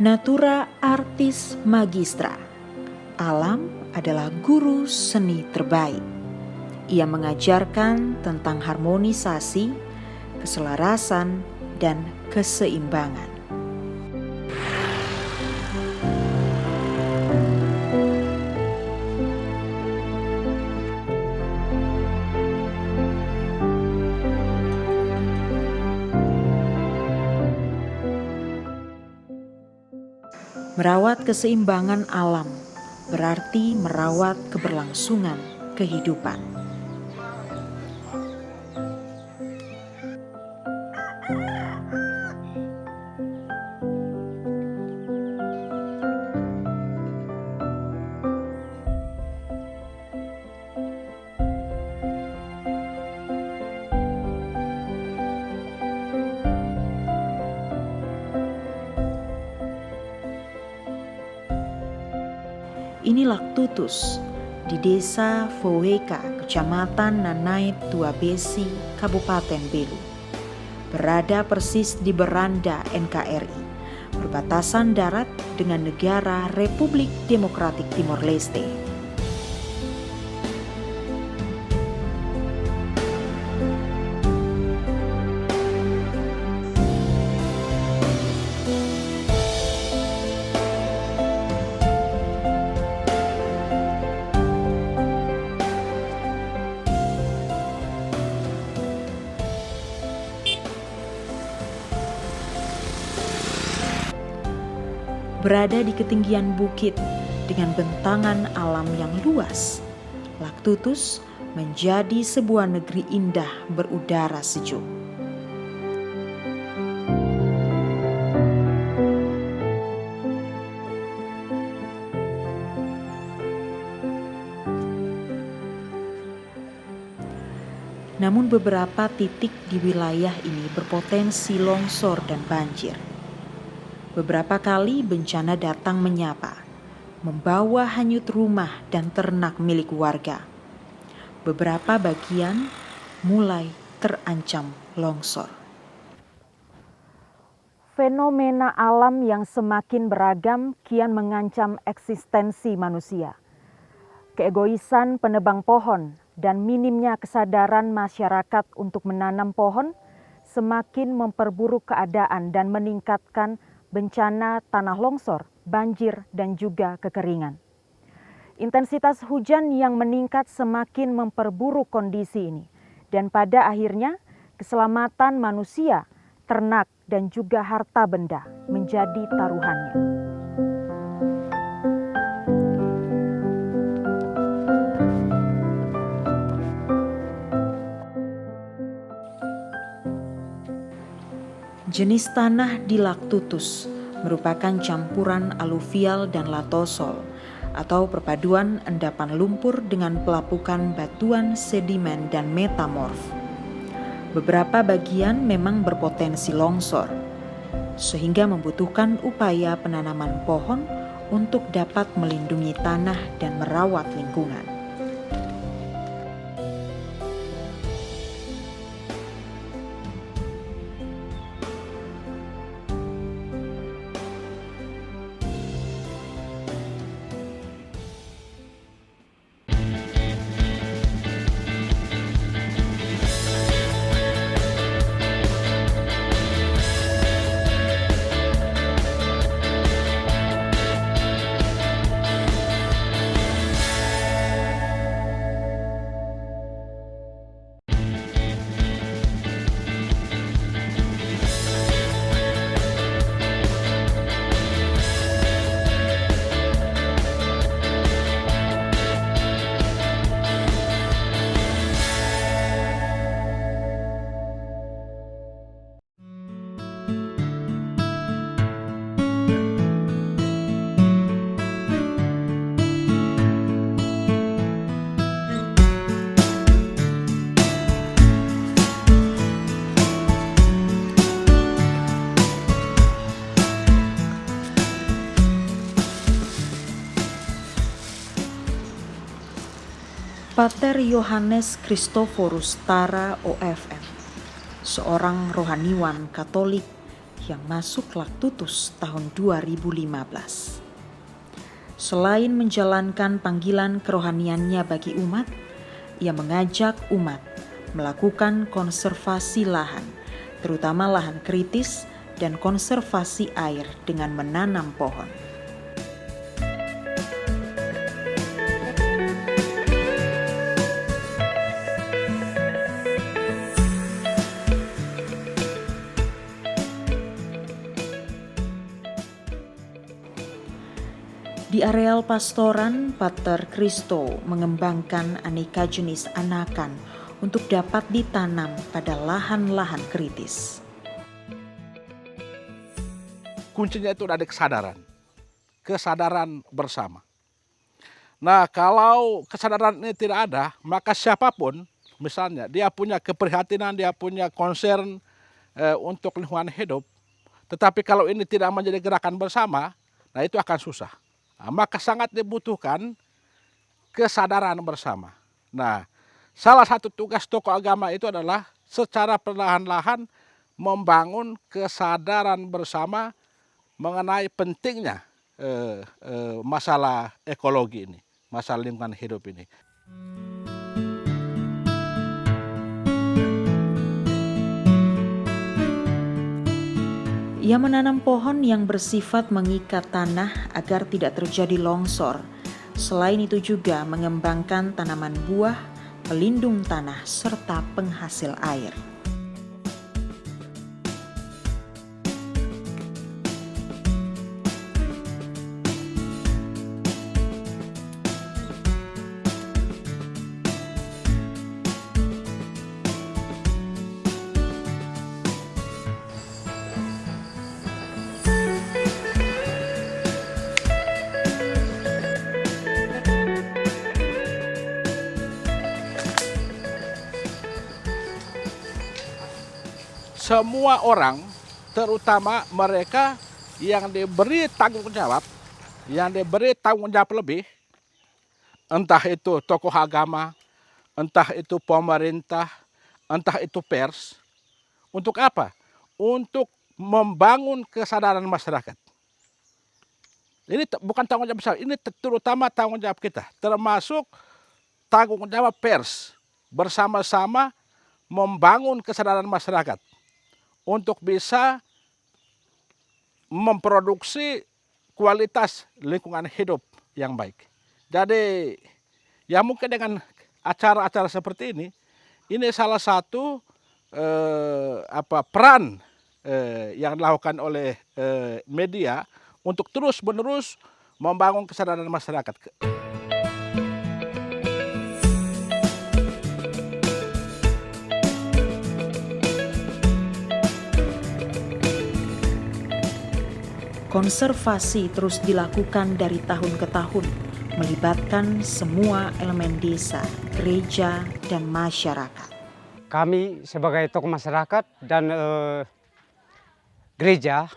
Natura artis magistra. Alam adalah guru seni terbaik. Ia mengajarkan tentang harmonisasi, keselarasan, dan keseimbangan. Merawat keseimbangan alam berarti merawat keberlangsungan kehidupan. Inilah Tutus di Desa Foweka, Kecamatan Nanait Tua Besi, Kabupaten Belu. Berada persis di beranda NKRI, berbatasan darat dengan negara Republik Demokratik Timor Leste. Berada di ketinggian bukit dengan bentangan alam yang luas, Laktutus menjadi sebuah negeri indah berudara sejuk. Namun beberapa titik di wilayah ini berpotensi longsor dan banjir. Beberapa kali bencana datang menyapa, membawa hanyut rumah dan ternak milik warga. Beberapa bagian mulai terancam longsor. Fenomena alam yang semakin beragam kian mengancam eksistensi manusia. Keegoisan penebang pohon dan minimnya kesadaran masyarakat untuk menanam pohon semakin memperburuk keadaan dan meningkatkan bencana tanah longsor, banjir, dan juga kekeringan. Intensitas hujan yang meningkat semakin memperburuk kondisi ini, dan pada akhirnya keselamatan manusia, ternak, dan juga harta benda menjadi taruhannya. Jenis tanah di Laktutus merupakan campuran aluvial dan latosol atau perpaduan endapan lumpur dengan pelapukan batuan sedimen dan metamorf. Beberapa bagian memang berpotensi longsor, sehingga membutuhkan upaya penanaman pohon untuk dapat melindungi tanah dan merawat lingkungan. Pater Yohanes Christophorus Tara OFM, seorang rohaniwan Katolik yang masuk Laktutus tahun 2015. Selain menjalankan panggilan kerohaniannya bagi umat, ia mengajak umat melakukan konservasi lahan, terutama lahan kritis, dan konservasi air dengan menanam pohon. Di areal pastoran, Pater Christo mengembangkan aneka jenis anakan untuk dapat ditanam pada lahan-lahan kritis. Kuncinya itu ada kesadaran bersama. Nah, kalau kesadaran ini tidak ada, maka siapapun, misalnya dia punya keprihatinan, dia punya concern untuk lingkungan hidup, tetapi kalau ini tidak menjadi gerakan bersama, nah itu akan susah. Nah, maka sangat dibutuhkan kesadaran bersama. Nah, salah satu tugas tokoh agama itu adalah secara perlahan-lahan membangun kesadaran bersama mengenai pentingnya masalah ekologi ini, masalah lingkungan hidup ini. Ia menanam pohon yang bersifat mengikat tanah agar tidak terjadi longsor. Selain itu juga mengembangkan tanaman buah, pelindung tanah, serta penghasil air. Semua orang, terutama mereka yang diberi tanggung jawab, lebih, entah itu tokoh agama, entah itu pemerintah, entah itu pers, untuk apa? Untuk membangun kesadaran masyarakat. Ini bukan tanggung jawab besar, ini terutama tanggung jawab kita, termasuk tanggung jawab pers, bersama-sama membangun kesadaran masyarakat untuk bisa memproduksi kualitas lingkungan hidup yang baik. Jadi ya mungkin dengan acara-acara seperti ini salah satu peran yang dilakukan oleh media untuk terus-menerus membangun kesadaran masyarakat. Konservasi terus dilakukan dari tahun ke tahun, melibatkan semua elemen desa, gereja, dan masyarakat. Kami sebagai tokoh masyarakat dan gereja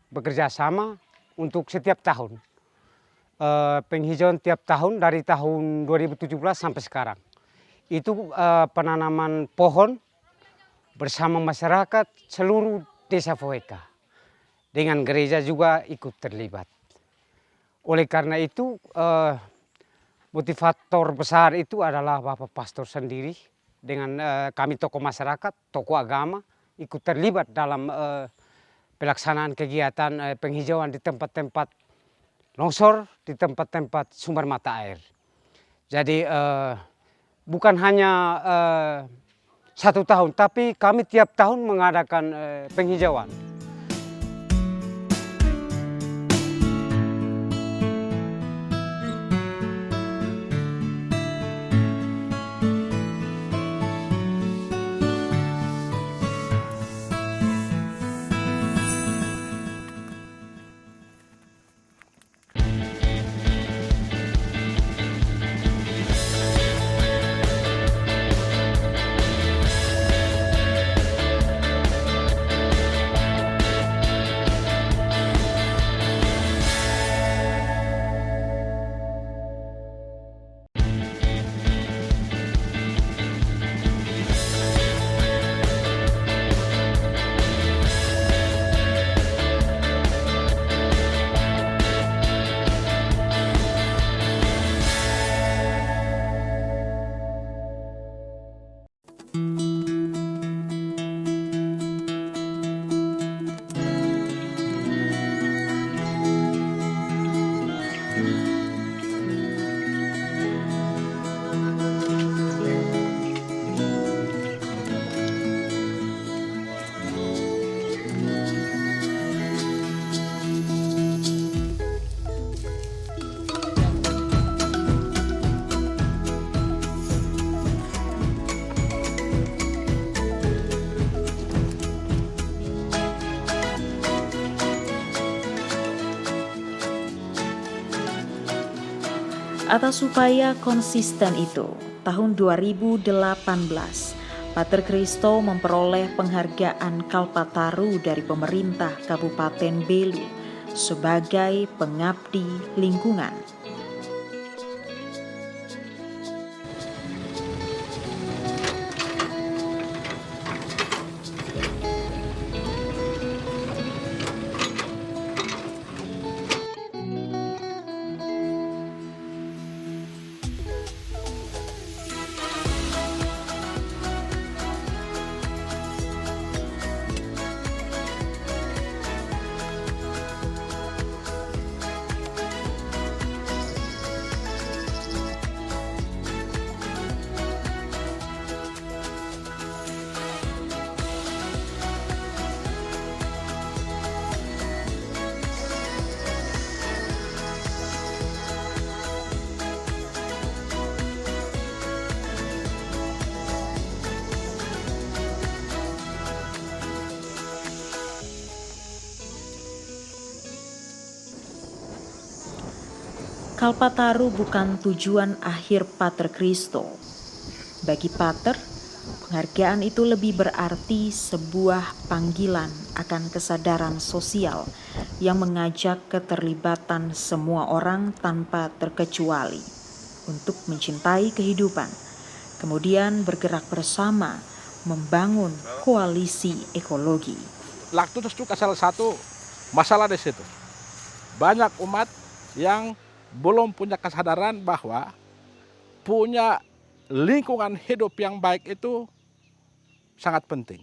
bekerja sama untuk setiap tahun. Penghijauan tiap tahun dari tahun 2017 sampai sekarang. Itu penanaman pohon bersama masyarakat seluruh desa Foeka. Dengan gereja juga ikut terlibat. Oleh karena itu motivator besar itu adalah Bapak Pastor sendiri dengan kami tokoh masyarakat, tokoh agama ikut terlibat dalam pelaksanaan kegiatan penghijauan di tempat-tempat longsor, di tempat-tempat sumber mata air. Jadi bukan hanya 1 tahun, tapi kami tiap tahun mengadakan penghijauan. Atas upaya konsisten itu, tahun 2018, Pater Christo memperoleh penghargaan Kalpataru dari pemerintah Kabupaten Belu sebagai pengabdi lingkungan. Kalpataru bukan tujuan akhir Pater Christo. Bagi Pater, penghargaan itu lebih berarti sebuah panggilan akan kesadaran sosial yang mengajak keterlibatan semua orang tanpa terkecuali untuk mencintai kehidupan, kemudian bergerak bersama membangun koalisi ekologi. Laktutus itu salah satu masalah di situ. Banyak umat yang belum punya kesadaran bahwa punya lingkungan hidup yang baik itu sangat penting.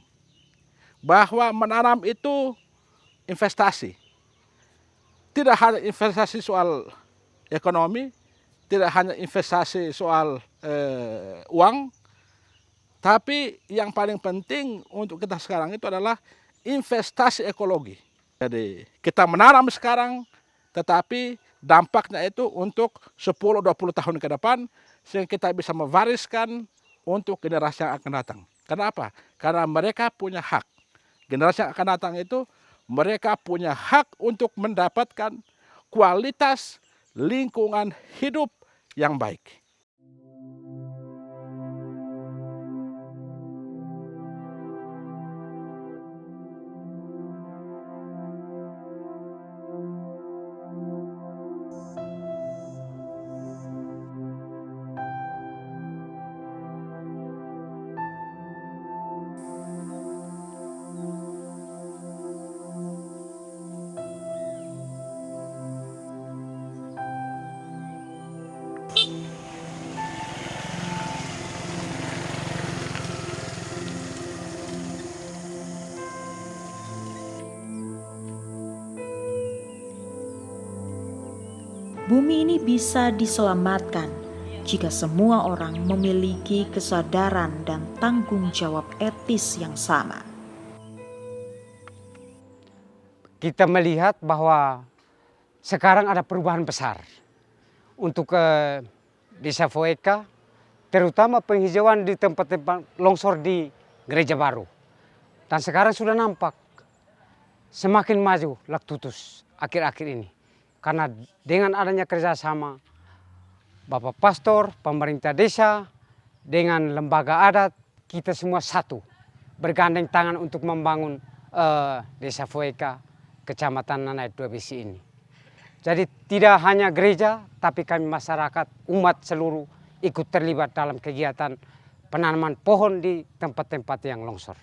Bahwa menanam itu investasi. Tidak hanya investasi soal ekonomi, tidak hanya investasi soal uang, tapi yang paling penting untuk kita sekarang itu adalah investasi ekologi. Jadi kita menanam sekarang, tetapi dampaknya itu untuk 10-20 tahun ke depan, sehingga kita bisa mewariskan untuk generasi yang akan datang. Kenapa? Karena mereka punya hak. Generasi yang akan datang itu mereka punya hak untuk mendapatkan kualitas lingkungan hidup yang baik. Bumi ini bisa diselamatkan jika semua orang memiliki kesadaran dan tanggung jawab etis yang sama. Kita melihat bahwa sekarang ada perubahan besar untuk Desa Foeka, terutama penghijauan di tempat-tempat longsor di Gereja Baru. Dan sekarang sudah nampak semakin maju Laktutus akhir-akhir ini. Karena dengan adanya kerjasama Bapak Pastor, pemerintah desa, dengan lembaga adat, kita semua satu. Bergandeng tangan untuk membangun Desa Foeka, Kecamatan Nanai Dua Besi ini. Jadi tidak hanya gereja, tapi kami masyarakat, umat seluruh ikut terlibat dalam kegiatan penanaman pohon di tempat-tempat yang longsor.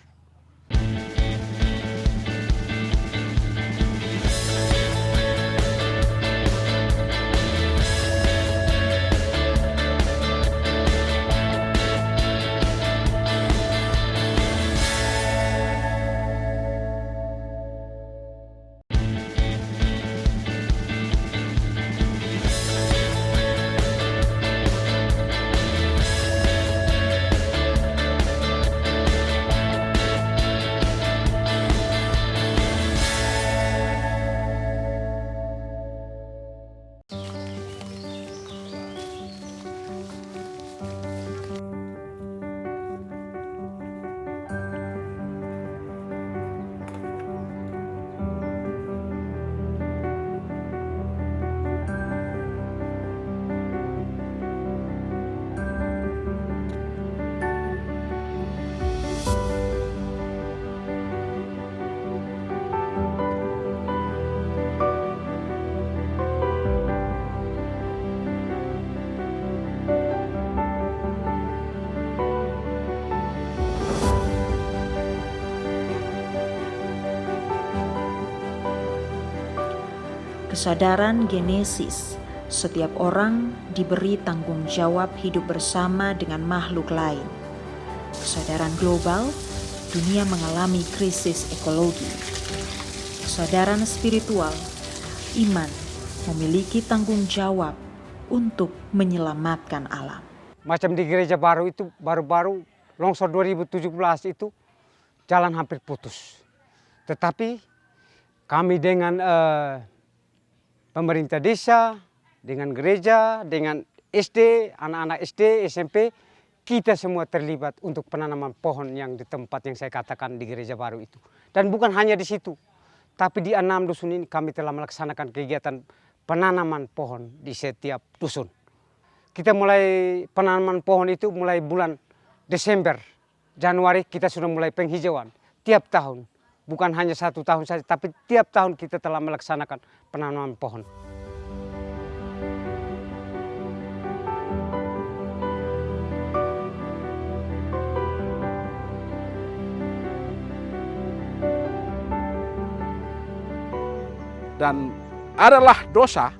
Kesadaran Genesis, setiap orang diberi tanggung jawab hidup bersama dengan makhluk lain. Kesadaran global, dunia mengalami krisis ekologi. Kesadaran spiritual, iman memiliki tanggung jawab untuk menyelamatkan alam. Macam di gereja baru itu, baru-baru longsor 2017 itu jalan hampir putus. Tetapi kami dengan pemerintah desa, dengan gereja, dengan SD, anak-anak SD, SMP, kita semua terlibat untuk penanaman pohon yang di tempat yang saya katakan di gereja baru itu. Dan bukan hanya di situ, tapi di 6 dusun ini kami telah melaksanakan kegiatan penanaman pohon di setiap dusun. Kita mulai penanaman pohon itu mulai bulan Desember, Januari kita sudah mulai penghijauan tiap tahun. Bukan hanya 1 tahun saja, tapi tiap tahun kita telah melaksanakan penanaman pohon. Dan adalah dosa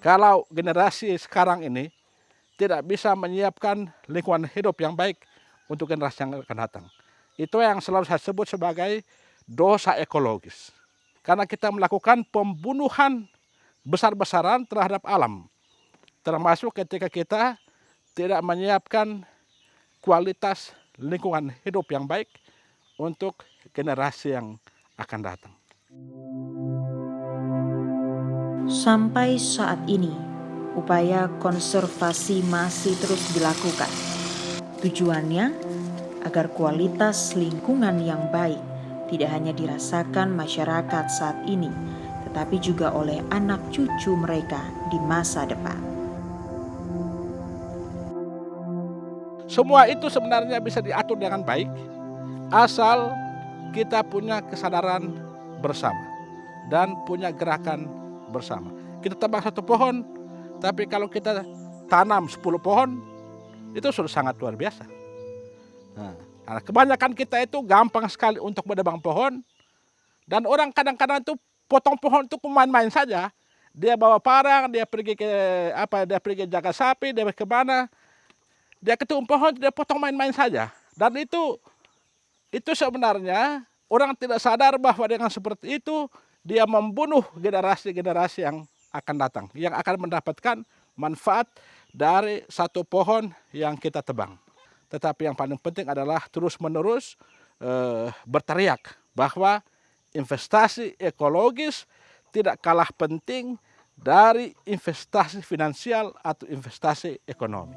kalau generasi sekarang ini tidak bisa menyiapkan lingkungan hidup yang baik untuk generasi yang akan datang. Itu yang selalu saya sebut sebagai dosa ekologis. Karena kita melakukan pembunuhan besar-besaran terhadap alam. Termasuk ketika kita tidak menyiapkan kualitas lingkungan hidup yang baik untuk generasi yang akan datang. Sampai saat ini, upaya konservasi masih terus dilakukan. Tujuannya agar kualitas lingkungan yang baik tidak hanya dirasakan masyarakat saat ini, tetapi juga oleh anak cucu mereka di masa depan. Semua itu sebenarnya bisa diatur dengan baik, asal kita punya kesadaran bersama dan punya gerakan bersama. Kita tebang 1 pohon, tapi kalau kita tanam 10 pohon, itu sudah sangat luar biasa. Nah, kebanyakan kita itu gampang sekali untuk menebang pohon, dan orang kadang-kadang itu potong pohon itu main-main saja. Dia bawa parang, dia pergi ke dia pergi jaga sapi, dia ke mana, dia ketemu pohon, dia potong main-main saja. Dan itu sebenarnya orang tidak sadar bahwa dengan seperti itu dia membunuh generasi-generasi yang akan datang, yang akan mendapatkan manfaat dari 1 pohon yang kita tebang. Tetapi yang paling penting adalah terus-menerus berteriak bahwa investasi ekologis tidak kalah penting dari investasi finansial atau investasi ekonomi.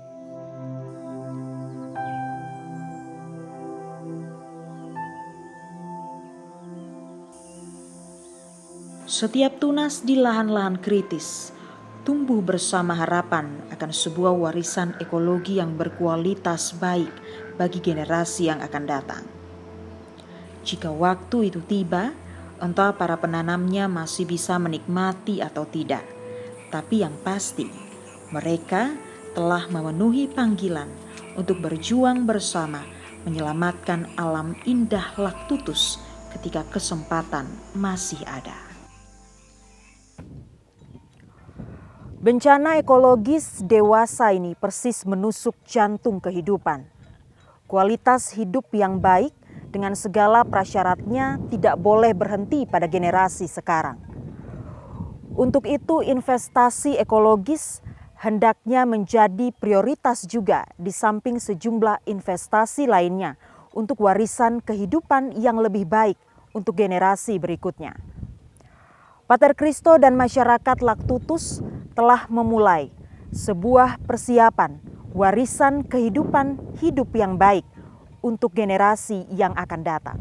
Setiap tunas di lahan-lahan kritis tumbuh bersama harapan akan sebuah warisan ekologi yang berkualitas baik bagi generasi yang akan datang. Jika waktu itu tiba, entah para penanamnya masih bisa menikmati atau tidak, tapi yang pasti mereka telah memenuhi panggilan untuk berjuang bersama menyelamatkan alam indah Laktutus ketika kesempatan masih ada. Bencana ekologis dewasa ini persis menusuk jantung kehidupan. Kualitas hidup yang baik dengan segala prasyaratnya tidak boleh berhenti pada generasi sekarang. Untuk itu investasi ekologis hendaknya menjadi prioritas juga di samping sejumlah investasi lainnya untuk warisan kehidupan yang lebih baik untuk generasi berikutnya. Pater Christo dan masyarakat Laktutus telah memulai sebuah persiapan warisan kehidupan hidup yang baik untuk generasi yang akan datang.